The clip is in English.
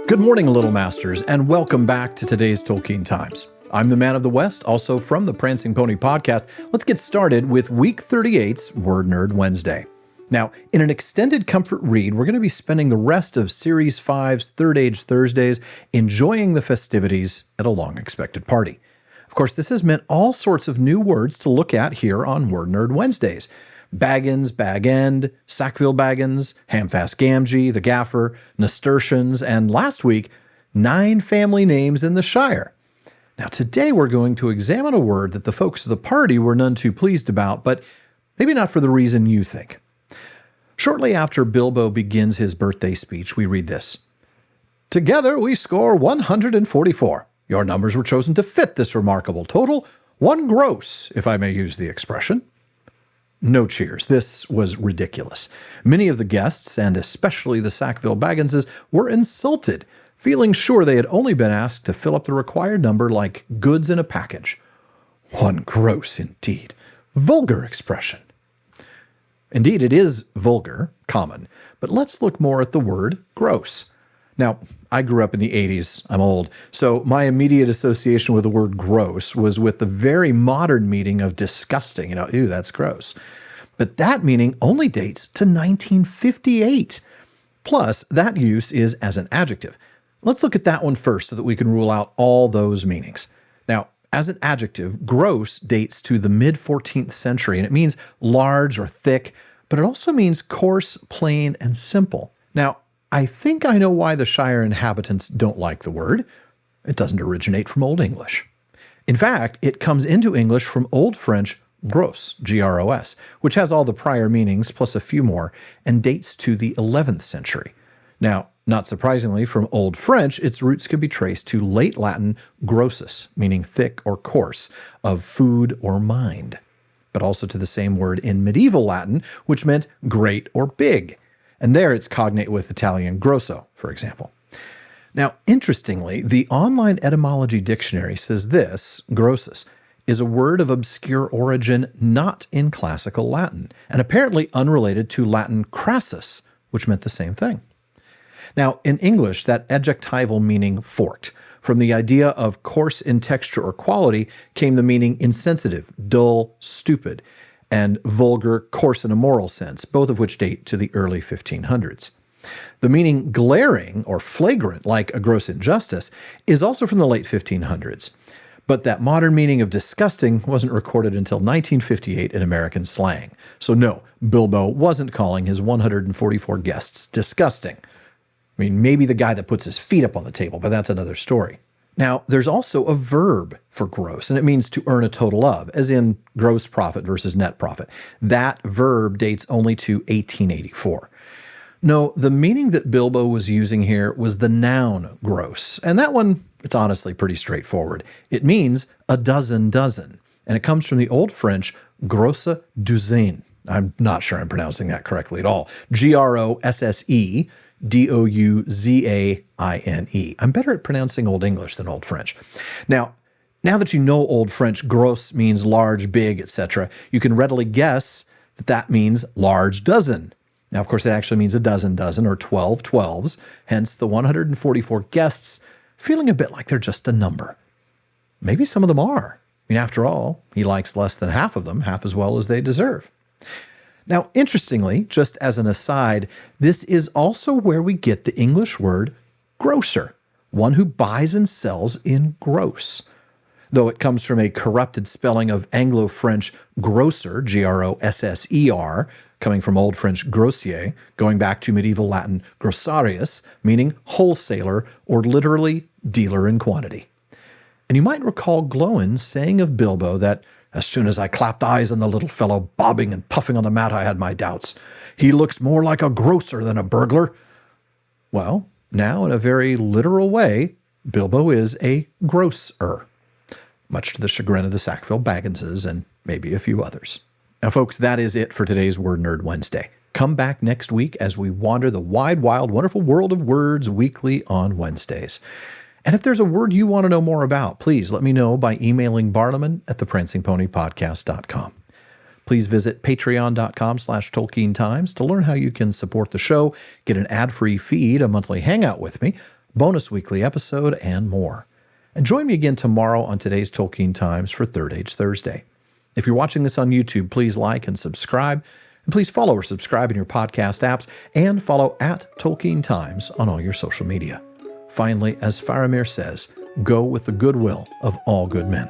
Good morning, Little Masters, and welcome back to today's Tolkien Times. I'm the Man of the West, also from the Prancing Pony podcast. Let's get started with Week 38's Word Nerd Wednesday. Now, in an extended comfort read, we're going to be spending the rest of Series 5's Third Age Thursdays enjoying the festivities at a long-expected party. Of course, this has meant all sorts of new words to look at here on Word Nerd Wednesdays. Baggins, Bag End, Sackville-Bagginses, Hamfast Gamgee, the Gaffer, Nasturtians, and last week, 9 family names in the Shire. Now today we're going to examine a word that the folks of the party were none too pleased about, but maybe not for the reason you think. Shortly after Bilbo begins his birthday speech, we read this. Together we score 144. Your numbers were chosen to fit this remarkable total, one gross, if I may use the expression. No cheers. This was ridiculous. Many of the guests, and especially the Sackville-Bagginses, were insulted, feeling sure they had only been asked to fill up the required number like goods in a package. One gross indeed. Vulgar expression. Indeed, it is vulgar, common, but let's look more at the word gross. Now, I grew up in the 80s. I'm old. So my immediate association with the word gross was with the very modern meaning of disgusting. Ew, that's gross. But that meaning only dates to 1958. Plus, that use is as an adjective. Let's look at that one first so that we can rule out all those meanings. Now, as an adjective, gross dates to the mid-14th century, and it means large or thick, but it also means coarse, plain, and simple. Now, I think I know why the Shire inhabitants don't like the word. It doesn't originate from Old English. In fact, it comes into English from Old French gros, G-R-O-S, which has all the prior meanings plus a few more and dates to the 11th century. Now, not surprisingly, from Old French, its roots can be traced to late Latin grossus, meaning thick or coarse, of food or mind, but also to the same word in medieval Latin, which meant great or big. And there it's cognate with Italian grosso, for example. Now, interestingly, the online etymology dictionary says this, grossus, is a word of obscure origin not in classical Latin, and apparently unrelated to Latin crassus, which meant the same thing. Now, in English, that adjectival meaning forked. From the idea of coarse in texture or quality came the meaning insensitive, dull, stupid, and vulgar, coarse in a moral sense, both of which date to the early 1500s. The meaning glaring or flagrant, like a gross injustice, is also from the late 1500s. But that modern meaning of disgusting wasn't recorded until 1958 in American slang. So no, Bilbo wasn't calling his 144 guests disgusting. I mean, maybe the guy that puts his feet up on the table, but that's another story. Now, there's also a verb for gross, and it means to earn a total of, as in gross profit versus net profit. That verb dates only to 1884. No, the meaning that Bilbo was using here was the noun gross, and that one, it's honestly pretty straightforward. It means a dozen, and it comes from the Old French grosse douzaine. I'm not sure I'm pronouncing that correctly at all. Grosse douzaine. I'm better at pronouncing Old English than Old French. Now that you know Old French, gros means large, big, etc., you can readily guess that that means large dozen. Now, of course, it actually means a dozen, or 12 12s, hence the 144 guests feeling a bit like they're just a number. Maybe some of them are. I mean, after all, he likes less than half of them, half as well as they deserve. Now, interestingly, just as an aside, this is also where we get the English word grocer, one who buys and sells in gross. Though it comes from a corrupted spelling of Anglo-French grosser, Grosser, coming from Old French grossier, going back to medieval Latin grossarius, meaning wholesaler or literally dealer in quantity. And you might recall Gloin saying of Bilbo that as soon as I clapped eyes on the little fellow bobbing and puffing on the mat, I had my doubts. He looks more like a grocer than a burglar. Well, now in a very literal way, Bilbo is a grosser, much to the chagrin of the Sackville-Bagginses and maybe a few others. Now, folks, that is it for today's Word Nerd Wednesday. Come back next week as we wander the wide, wild, wonderful world of words weekly on Wednesdays. And if there's a word you want to know more about, please let me know by emailing bartleman@theprancingponypodcast.com. Please visit patreon.com/TolkienTimes to learn how you can support the show, get an ad-free feed, a monthly hangout with me, bonus weekly episode, and more. And join me again tomorrow on today's Tolkien Times for Third Age Thursday. If you're watching this on YouTube, please like and subscribe. And please follow or subscribe in your podcast apps and follow @Tolkien Times on all your social media. Finally, as Faramir says, go with the goodwill of all good men.